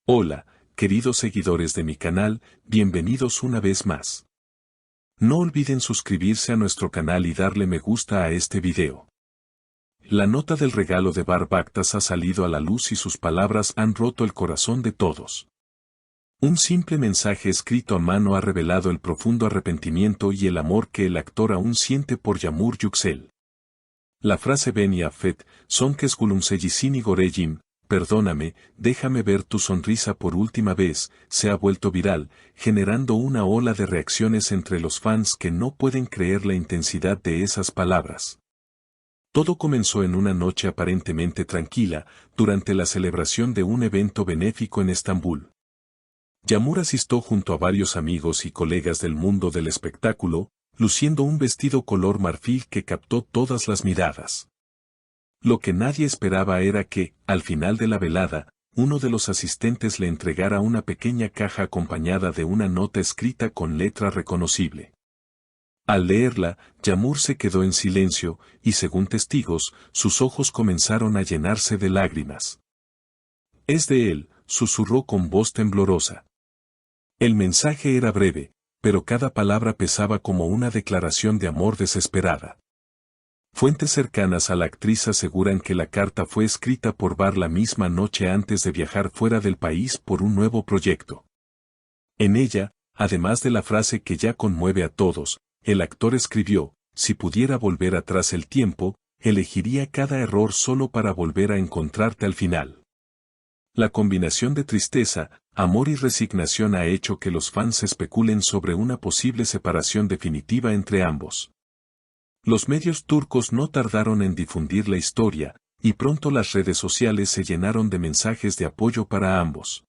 Hola, queridos seguidores de mi canal, bienvenidos una vez más. No olviden suscribirse a nuestro canal y darle me gusta a este video. La nota del regalo de Bar Baktas ha salido a la luz y sus palabras han roto el corazón de todos. Un simple mensaje escrito a mano ha revelado el profundo arrepentimiento y el amor que el actor aún siente por Yağmur Yüksel. La frase Beni affet, son que seni göreyim, perdóname, déjame ver tu sonrisa por última vez, se ha vuelto viral, generando una ola de reacciones entre los fans que no pueden creer la intensidad de esas palabras. Todo comenzó en una noche aparentemente tranquila, durante la celebración de un evento benéfico en Estambul. Yağmur asistió junto a varios amigos y colegas del mundo del espectáculo, luciendo un vestido color marfil que captó todas las miradas. Lo que nadie esperaba era que, al final de la velada, uno de los asistentes le entregara una pequeña caja acompañada de una nota escrita con letra reconocible. Al leerla, Yağmur se quedó en silencio, y según testigos, sus ojos comenzaron a llenarse de lágrimas. «Es de él», susurró con voz temblorosa. El mensaje era breve, pero cada palabra pesaba como una declaración de amor desesperada. Fuentes cercanas a la actriz aseguran que la carta fue escrita por Bar la misma noche antes de viajar fuera del país por un nuevo proyecto. En ella, además de la frase que ya conmueve a todos, el actor escribió: «Si pudiera volver atrás el tiempo, elegiría cada error solo para volver a encontrarte al final». La combinación de tristeza, amor y resignación ha hecho que los fans especulen sobre una posible separación definitiva entre ambos. Los medios turcos no tardaron en difundir la historia, y pronto las redes sociales se llenaron de mensajes de apoyo para ambos.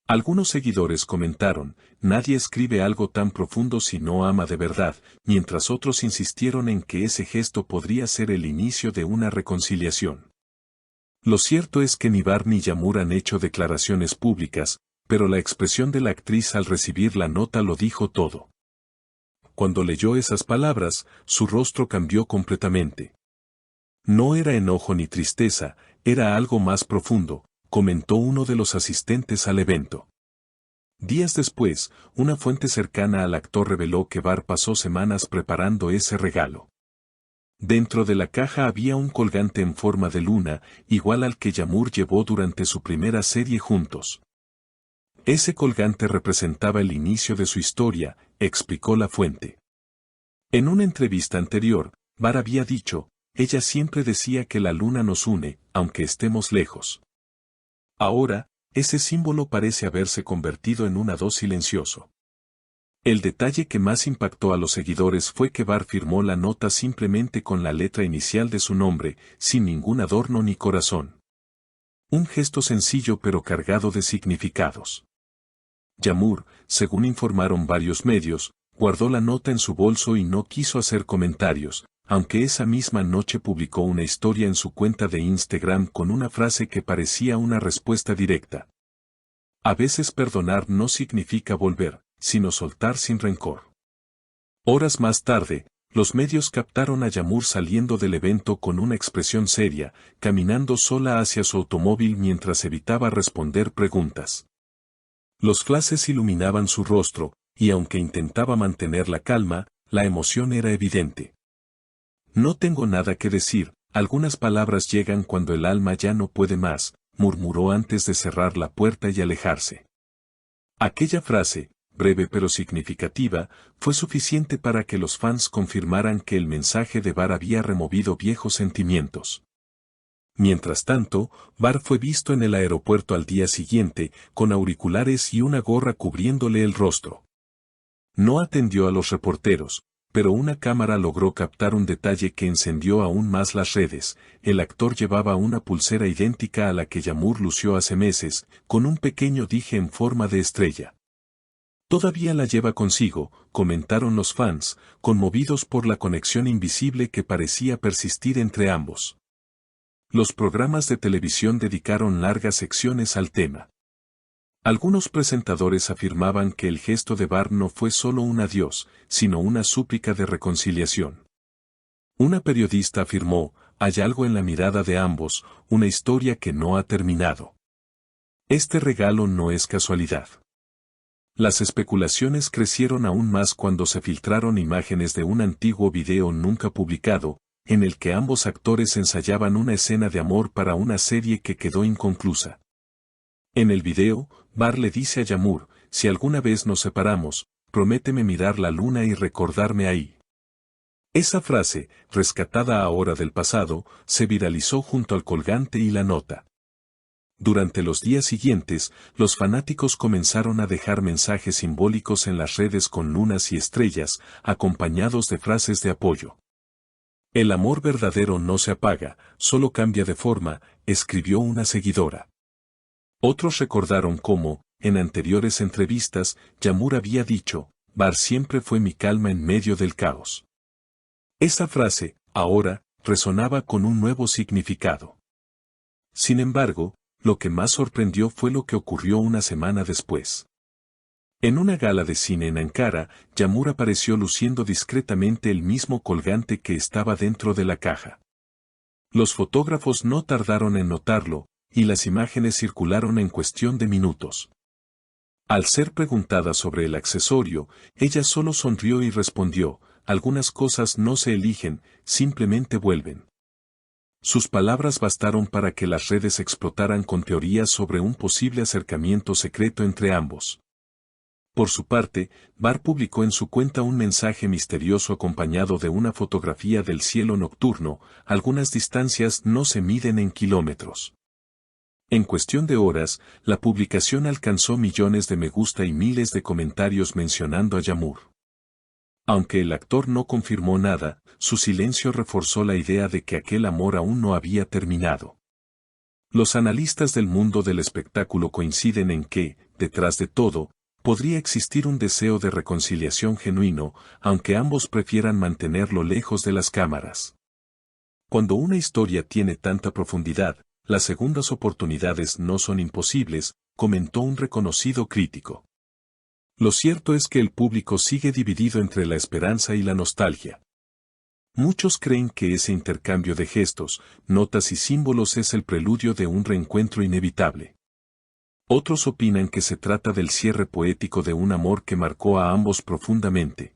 Algunos seguidores comentaron: «Nadie escribe algo tan profundo si no ama de verdad», mientras otros insistieron en que ese gesto podría ser el inicio de una reconciliación. Lo cierto es que ni Bar ni Yağmur han hecho declaraciones públicas, pero la expresión de la actriz al recibir la nota lo dijo todo. Cuando leyó esas palabras, su rostro cambió completamente. No era enojo ni tristeza, era algo más profundo, comentó uno de los asistentes al evento. Días después, una fuente cercana al actor reveló que Bar pasó semanas preparando ese regalo. Dentro de la caja había un colgante en forma de luna, igual al que Yağmur llevó durante su primera serie juntos. Ese colgante representaba el inicio de su historia, explicó la fuente. En una entrevista anterior, Bar había dicho: «Ella siempre decía que la luna nos une, aunque estemos lejos». Ahora, ese símbolo parece haberse convertido en un adiós silencioso. El detalle que más impactó a los seguidores fue que Bar firmó la nota simplemente con la letra inicial de su nombre, sin ningún adorno ni corazón. Un gesto sencillo pero cargado de significados. Yağmur, según informaron varios medios, guardó la nota en su bolso y no quiso hacer comentarios, aunque esa misma noche publicó una historia en su cuenta de Instagram con una frase que parecía una respuesta directa. «A veces perdonar no significa volver, sino soltar sin rencor». Horas más tarde, los medios captaron a Yağmur saliendo del evento con una expresión seria, caminando sola hacia su automóvil mientras evitaba responder preguntas. Los flashes iluminaban su rostro, y aunque intentaba mantener la calma, la emoción era evidente. «No tengo nada que decir, algunas palabras llegan cuando el alma ya no puede más», murmuró antes de cerrar la puerta y alejarse. Aquella frase, breve pero significativa, fue suficiente para que los fans confirmaran que el mensaje de Bar había removido viejos sentimientos. Mientras tanto, Bar fue visto en el aeropuerto al día siguiente, con auriculares y una gorra cubriéndole el rostro. No atendió a los reporteros, pero una cámara logró captar un detalle que encendió aún más las redes: el actor llevaba una pulsera idéntica a la que Yağmur lució hace meses, con un pequeño dije en forma de estrella. «Todavía la lleva consigo», comentaron los fans, conmovidos por la conexión invisible que parecía persistir entre ambos. Los programas de televisión dedicaron largas secciones al tema. Algunos presentadores afirmaban que el gesto de Bar no fue solo un adiós, sino una súplica de reconciliación. Una periodista afirmó: «Hay algo en la mirada de ambos, una historia que no ha terminado». Este regalo no es casualidad. Las especulaciones crecieron aún más cuando se filtraron imágenes de un antiguo video nunca publicado, en el que ambos actores ensayaban una escena de amor para una serie que quedó inconclusa. En el video, Bar le dice a Yamur, si alguna vez nos separamos, prométeme mirar la luna y recordarme ahí. Esa frase, rescatada ahora del pasado, se viralizó junto al colgante y la nota. Durante los días siguientes, los fanáticos comenzaron a dejar mensajes simbólicos en las redes con lunas y estrellas, acompañados de frases de apoyo. El amor verdadero no se apaga, solo cambia de forma, escribió una seguidora. Otros recordaron cómo, en anteriores entrevistas, Yamur había dicho, Bar siempre fue mi calma en medio del caos. Esa frase, ahora, resonaba con un nuevo significado. Sin embargo, lo que más sorprendió fue lo que ocurrió una semana después. En una gala de cine en Ankara, Yamur apareció luciendo discretamente el mismo colgante que estaba dentro de la caja. Los fotógrafos no tardaron en notarlo, y las imágenes circularon en cuestión de minutos. Al ser preguntada sobre el accesorio, ella solo sonrió y respondió, algunas cosas no se eligen, simplemente vuelven. Sus palabras bastaron para que las redes explotaran con teorías sobre un posible acercamiento secreto entre ambos. Por su parte, Bar publicó en su cuenta un mensaje misterioso acompañado de una fotografía del cielo nocturno, algunas distancias no se miden en kilómetros. En cuestión de horas, la publicación alcanzó millones de me gusta y miles de comentarios mencionando a Yamur. Aunque el actor no confirmó nada, su silencio reforzó la idea de que aquel amor aún no había terminado. Los analistas del mundo del espectáculo coinciden en que, detrás de todo, podría existir un deseo de reconciliación genuino, aunque ambos prefieran mantenerlo lejos de las cámaras. Cuando una historia tiene tanta profundidad, las segundas oportunidades no son imposibles, comentó un reconocido crítico. Lo cierto es que el público sigue dividido entre la esperanza y la nostalgia. Muchos creen que ese intercambio de gestos, notas y símbolos es el preludio de un reencuentro inevitable. Otros opinan que se trata del cierre poético de un amor que marcó a ambos profundamente.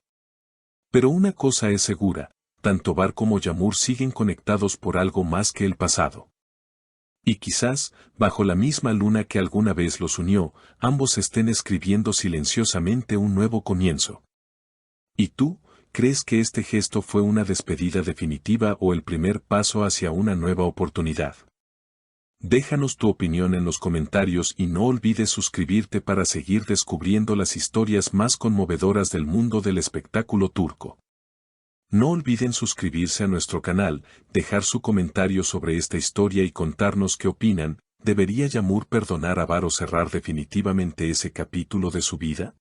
Pero una cosa es segura, tanto Bar como Yamur siguen conectados por algo más que el pasado. Y quizás, bajo la misma luna que alguna vez los unió, ambos estén escribiendo silenciosamente un nuevo comienzo. ¿Y tú, crees que este gesto fue una despedida definitiva o el primer paso hacia una nueva oportunidad? Déjanos tu opinión en los comentarios y no olvides suscribirte para seguir descubriendo las historias más conmovedoras del mundo del espectáculo turco. No olviden suscribirse a nuestro canal, dejar su comentario sobre esta historia y contarnos qué opinan. ¿Debería Yamur perdonar a Bar o cerrar definitivamente ese capítulo de su vida?